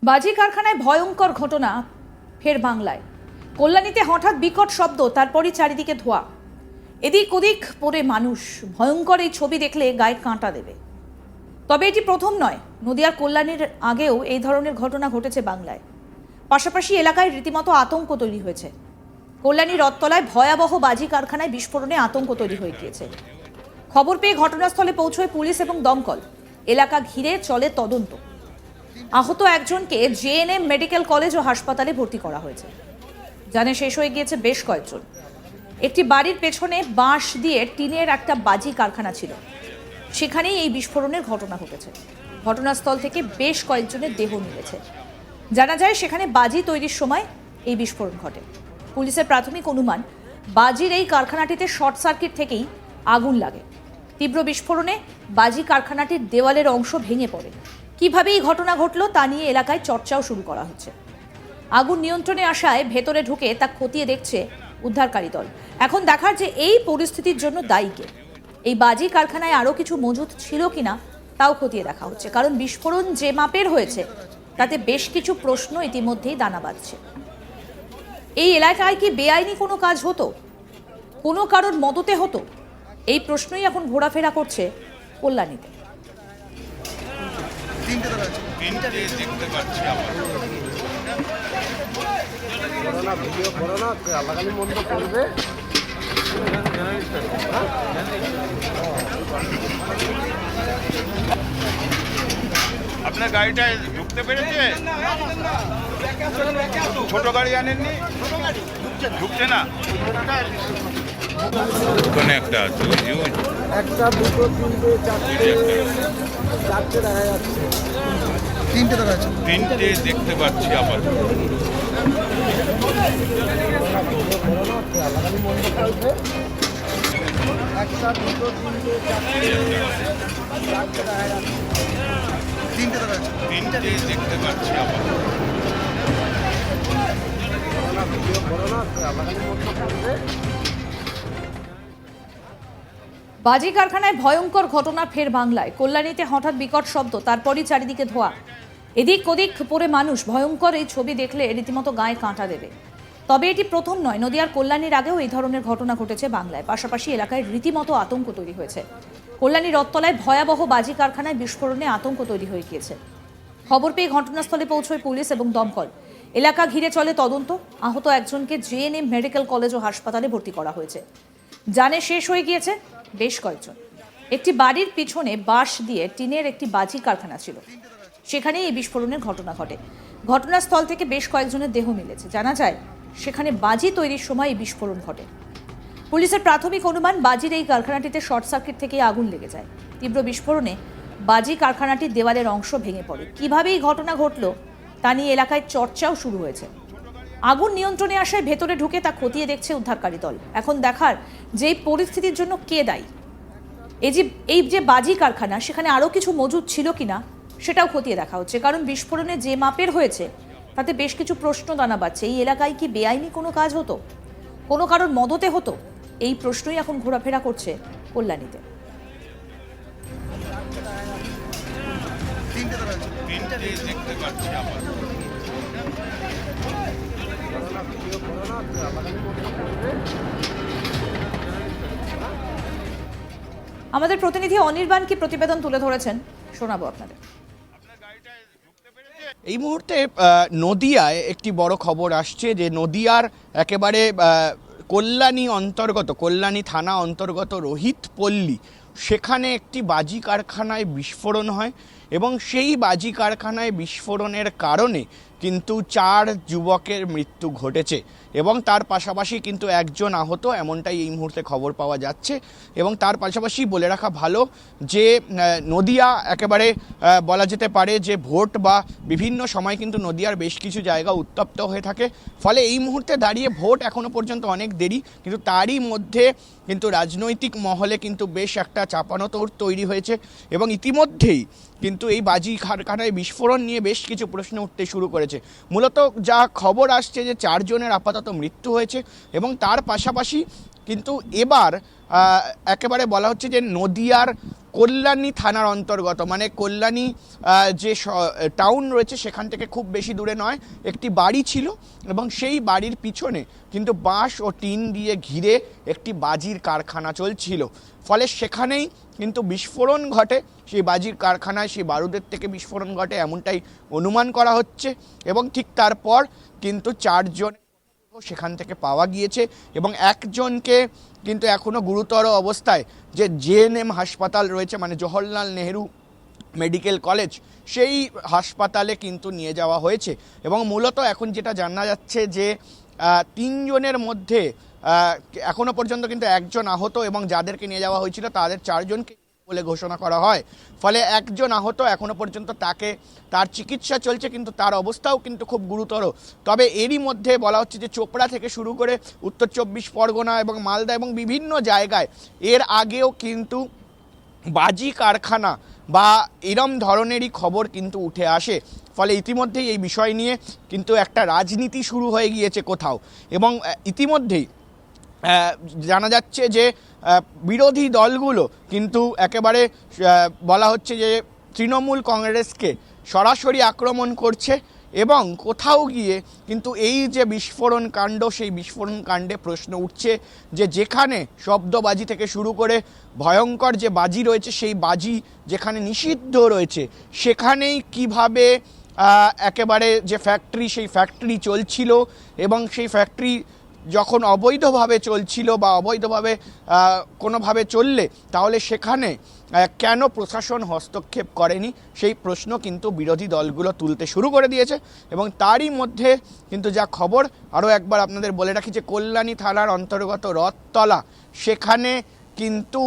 বাজি কারখানায় ভয়ঙ্কর ঘটনা ফের বাংলায়। কল্যাণীতে হঠাৎ বিকট শব্দ, তারপরই চারিদিকে ধোঁয়া। এদিক ওদিক পড়ে মানুষ। ভয়ঙ্কর এই ছবি দেখলে গায়ে কাঁটা দেবে। তবে এটি প্রথম নয়, নদিয়ার কল্যাণীর আগেও এই ধরনের ঘটনা ঘটেছে বাংলায়। পাশাপাশি এলাকায় রীতিমতো আতঙ্ক তৈরি হয়েছে। কল্যাণী রথতলায় ভয়াবহ বাজি কারখানায় বিস্ফোরণে আতঙ্ক তৈরি হয়ে গিয়েছে। খবর পেয়ে ঘটনাস্থলে পৌঁছয় পুলিশ এবং দমকল। এলাকা ঘিরে চলে তদন্ত। আহত একজনকে জেএনএম মেডিকেল কলেজ ও হাসপাতালে ভর্তি করা হয়েছে। জানে শেষ হয়ে গিয়েছে বেশ কয়েকজন। একটি বাড়ির পেছনে বাঁশ দিয়ে টিনের একটা বাজি কারখানা ছিল, সেখানেই এই বিস্ফোরণের ঘটনা ঘটেছে। ঘটনাস্থল থেকে বেশ কয়েকজনের দেহ মিলেছে। জানা যায় সেখানে বাজি তৈরির সময় এই বিস্ফোরণ ঘটে। পুলিশের প্রাথমিক অনুমান, বাজির এই কারখানাটিতে শর্ট সার্কিট থেকেই আগুন লাগে। তীব্র বিস্ফোরণে বাজি কারখানাটির দেওয়ালের অংশ ভেঙে পড়ে। কিভাবে এই ঘটনা ঘটলো তা নিয়ে এলাকায় চর্চাও শুরু করা হচ্ছে। আগুন নিয়ন্ত্রণে আসায় ভেতরে ঢুকে তা খতিয়ে দেখছে উদ্ধারকারী দল। এখন দেখার যে এই পরিস্থিতির জন্য দায়ী কে। এই বাজি কারখানায় আরও কিছু মজুত ছিল কিনা তাও খতিয়ে দেখা হচ্ছে, কারণ বিস্ফোরণ যে মাপের হয়েছে তাতে বেশ কিছু প্রশ্ন ইতিমধ্যেই দানা বাঁধছে। এই এলাকায় কি বেআইনি কোনো কাজ হতো, কোনো কারোর মদতে হতো? এই প্রশ্নই এখন ঘোরাফেরা করছে কল্যাণীতে। দেখতে পাচ্ছি আপনার গাড়িটা ঢুকতে পেরেছে? ছোট গাড়ি আনেননি? ঢুকছে না? ওখানে একটা আছে, একটা, দুটো, তিনটে, চারটে দেখা যাচ্ছে। তিনটে দেখা যাচ্ছে। তিনটে দেখতে পাচ্ছি আবার। একটা, দুটো, তিনটে, চারটে দেখা যাচ্ছে। তিনটে দেখা যাচ্ছে। তিনটে দেখতে পাচ্ছি আবার। বাজি কারখানায় ভয়ঙ্কর ঘটনা ফের বাংলায়। কল্যাণীতে হঠাৎ বিকট শব্দ, তারপরই চারিদিকে ধোঁয়া। এদিক ওদিক পড়ে মানুষ। ভয়ঙ্কর এই ছবি দেখলে রীতিমতো গায়ে কাঁটা দেবে। তবে এটি প্রথম নয়, নদিয়ার কল্যাণীর আগেও এই ধরনের ঘটনা ঘটেছে বাংলায়। পাশাপাশি এলাকায় রীতিমতো আতঙ্ক তৈরি হয়েছে। কল্যাণী রথতলায় ভয়াবহ বাজি কারখানায় বিস্ফোরণে আতঙ্ক তৈরি হয়ে গিয়েছে। খবর পেয়ে ঘটনাস্থলে পৌঁছয় পুলিশ এবং দমকল। এলাকা ঘিরে চলে তদন্ত। আহত একজনকে জেএনএম মেডিকেল কলেজ ও হাসপাতালে ভর্তি করা হয়েছে। জানে শেষ হয়ে গিয়েছে বেশ কয়েকজন। একটি বাড়ির পিছনে বাঁশ দিয়ে টিনের একটি বাজি কারখানা ছিল, সেখানেই এই বিস্ফোরণের ঘটনা ঘটে। ঘটনাস্থল থেকে বেশ কয়েকজনের দেহ মিলেছে। জানা যায় সেখানে বাজি তৈরির সময় এই বিস্ফোরণ ঘটে। পুলিশের প্রাথমিক অনুমান, বাজির এই কারখানাটিতে শর্ট সার্কিট থেকেই আগুন লেগে যায়। তীব্র বিস্ফোরণে বাজি কারখানাটির দেওয়ালের অংশ ভেঙে পড়ে। কিভাবে এই ঘটনা ঘটল তা নিয়ে এলাকায় চর্চাও শুরু হয়েছে। আগুন নিয়ন্ত্রণে আসায় ভেতরে ঢুকে তা খতিয়ে দেখছে উদ্ধারকারী দল। এখন দেখার যে এই পরিস্থিতির জন্য কে দায়ী। এই যে বাজি কারখানা, সেখানে আরও কিছু মজুদ ছিল কিনা সেটাও খতিয়ে দেখা হচ্ছে, কারণ বিস্ফোরণে যে মাপের হয়েছে তাতে বেশ কিছু প্রশ্ন দানা বাঁধছে। এই এলাকায় কি বেআইনি কোনো কাজ হতো, কোনো কারোর মদতে হতো? এই প্রশ্নই এখন ঘোরাফেরা করছে কল্যাণীতে। তিনটে দেখতে পাচ্ছি আবার। আমাদের প্রতিনিধি অনির্বাণ কি প্রতিবেদন তুলে ধরেছেন, শোনাবো আপনাদের। এই মুহূর্তে নদিয়ায় একটি বড় খবর আসছে যে নদিয়ার একেবারে কল্যাণী অন্তর্গত, কল্যাণী থানা অন্তর্গত রোহিতপল্লী, সেখানে একটি বাজি কারখানায় বিস্ফোরণ হয় এবং সেই বাজি কারখানায় বিস্ফোরণের কারণে কিন্তু 4 যুবকের মৃত্যু ঘটেছে এবং তার পাশাপাশি কিন্তু একজন আহত, এমনটাই এই মুহূর্তে খবর পাওয়া যাচ্ছে। এবং তার পাশাপাশি বলে রাখা ভালো যে নদিয়া একেবারে বলা যেতে পারে যে ভোট বা বিভিন্ন সময় কিন্তু নদিয়ার বেশ কিছু জায়গা উত্তপ্ত হয়ে থাকে। ফলে এই মুহূর্তে দাঁড়িয়ে ভোট এখনও পর্যন্ত অনেক দেরি, কিন্তু তারই মধ্যে কিন্তু রাজনৈতিক মহলে কিন্তু বেশ একটা চাপানোতর তৈরি হয়েছে এবং ইতিমধ্যেই কিন্তু এই বাজি কারখানায় বিস্ফোরণ নিয়ে বেশ কিছু প্রশ্ন উঠতে শুরু করেছে। মূলত যা খবর আসছে যে 4 জনের আপাতত মৃত্যু হয়েছে এবং তার পাশাপাশি কিন্তু এবার একেবারে বলা হচ্ছে যে নদিয়ার কল্যাণী থানার অন্তর্গত, মানে কল্যাণী যে টাউন রয়েছে সেখান থেকে খুব বেশি দূরে নয়, একটি বাড়ি ছিল এবং সেই বাড়ির পিছনে কিন্তু বাঁশ ও টিন দিয়ে ঘিরে একটি বাজির কারখানা চলছিল। ফলে সেখানেই কিন্তু বিস্ফোরণ ঘটে, সেই বাজির কারখানায় সেই বারুদের থেকে বিস্ফোরণ ঘটে এমনটাই অনুমান করা হচ্ছে। এবং ঠিক তারপর কিন্তু 4 জন সেখান থেকে পাওয়া গিয়েছে এবং একজনকে কিন্তু এখনও গুরুতর অবস্থায় যে জেএনএম হাসপাতাল রয়েছে, মানে জওহরলাল নেহেরু মেডিকেল কলেজ, সেই হাসপাতালে কিন্তু নিয়ে যাওয়া হয়েছে। এবং মূলত এখন যেটা জানা যাচ্ছে যে 3 জনের মধ্যে এখনো পর্যন্ত কিন্তু 1 জন আহত এবং যাদেরকে নিয়ে যাওয়া হয়েছিল তাদের 4 জনকে বলে ঘোষণা করা হয়। ফলে 1 জন আহত, এখনো পর্যন্ত তার চিকিৎসা চলছে, কিন্তু তার অবস্থাও কিন্তু খুব গুরুতর। তবে এরই মধ্যে বলা হচ্ছে যে চোপড়া থেকে শুরু করে উত্তর 24 পরগনা এবং মালদা এবং বিভিন্ন জায়গায় এর আগেও কিন্তু বাজি কারখানা বা এরম ধরনেরই খবর কিন্তু উঠে আসে। ফলে ইতিমধ্যেই এই বিষয় নিয়ে কিন্তু একটা রাজনীতি শুরু হয়ে গিয়েছে কোথাও। এবং ইতিমধ্যেই জানা যাচ্ছে যে বিরোধী দলগুলো কিন্তু একেবারে বলা হচ্ছে যে তৃণমূল কংগ্রেসকে সরাসরি আক্রমণ করছে এবং কোথাও গিয়ে কিন্তু এই যে বিস্ফোরণ কাণ্ড, সেই বিস্ফোরণ কাণ্ডে প্রশ্ন উঠছে যে যেখানে শব্দবাজি থেকে শুরু করে ভয়ঙ্কর যে বাজি রয়েছে, সেই বাজি যেখানে নিষিদ্ধ রয়েছে সেখানেই কিভাবে একেবারে যে ফ্যাক্টরি, সেই ফ্যাক্টরি চলছিল এবং সেই ফ্যাক্টরি যখন অবৈধভাবে চলছিল বা অবৈধভাবে কোনোভাবে চললে তাহলে সেখানে কেন প্রশাসন হস্তক্ষেপ করেনি, সেই প্রশ্ন কিন্তু বিরোধী দলগুলো তুলতে শুরু করে দিয়েছে। এবং তারই মধ্যে কিন্তু যা খবর, আরও একবার আপনাদের বলে রাখি যে কল্যাণী থানার অন্তর্গত রথতলা, সেখানে কিন্তু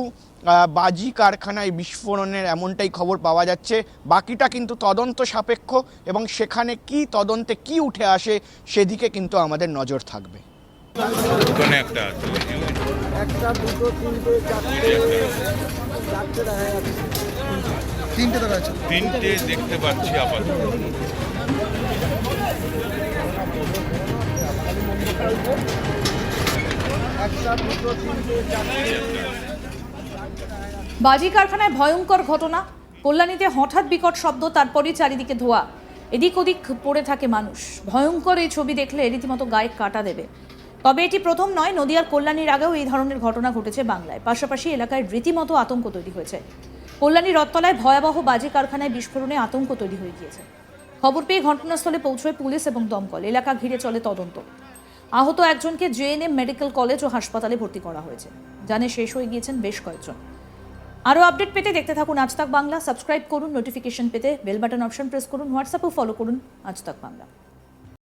বাজি কারখানায় বিস্ফোরণের এমনটাই খবর পাওয়া যাচ্ছে। বাকিটা কিন্তু তদন্ত সাপেক্ষ এবং সেখানে কি তদন্তে কি উঠে আসে সেদিকে কিন্তু আমাদের নজর থাকবে। ওখানে একটা আছে, 1টা 2টো 3টে 4টে দেখা যাচ্ছে। 3টে দেখা যাচ্ছে। 3টে দেখতে পাচ্ছি আপাতত। একটা 2টো 3টে 4টে। বাজি কারখানায় ভয়ঙ্কর ঘটনা, কল্যাণীতে হঠাৎ বিকট শব্দ, তারপরই চারিদিকে ধোঁয়া, এদিক ওদিক পড়ে থাকে মানুষ। ভয়ঙ্কর এই ছবি দেখলে রীতিমতো গায়ে কাটা দেবে। তবে এটি প্রথম নয়, নদিয়ার কল্যাণীর আগেও এই ধরনের ঘটনা ঘটেছে বাংলায়। পাশাপাশি এলাকায় রীতিমতো আতঙ্ক তৈরি হয়েছে। কল্যাণী রথতলায় ভয়াবহ বাজি কারখানায় বিস্ফোরণে আতঙ্ক তৈরি হয়ে গিয়েছে। খবর পেয়ে ঘটনাস্থলে পৌঁছয় পুলিশ এবং দমকল। এলাকা ঘিরে চলে তদন্ত। আহত একজনকে জেএনএম মেডিকেল কলেজ ও হাসপাতালে ভর্তি করা হয়েছে। জানে শেষ হয়ে গিয়েছেন বেশ কয়েকজন। আরও আপডেট পেতে দেখতে থাকুন আজ তাক বাংলা। সাবস্ক্রাইব করুন, নোটিফিকেশন পেতে বেল বাটন অপশন প্রেস করুন, হোয়াটসঅ্যাপেও ফলো করুন আজ তাক বাংলা।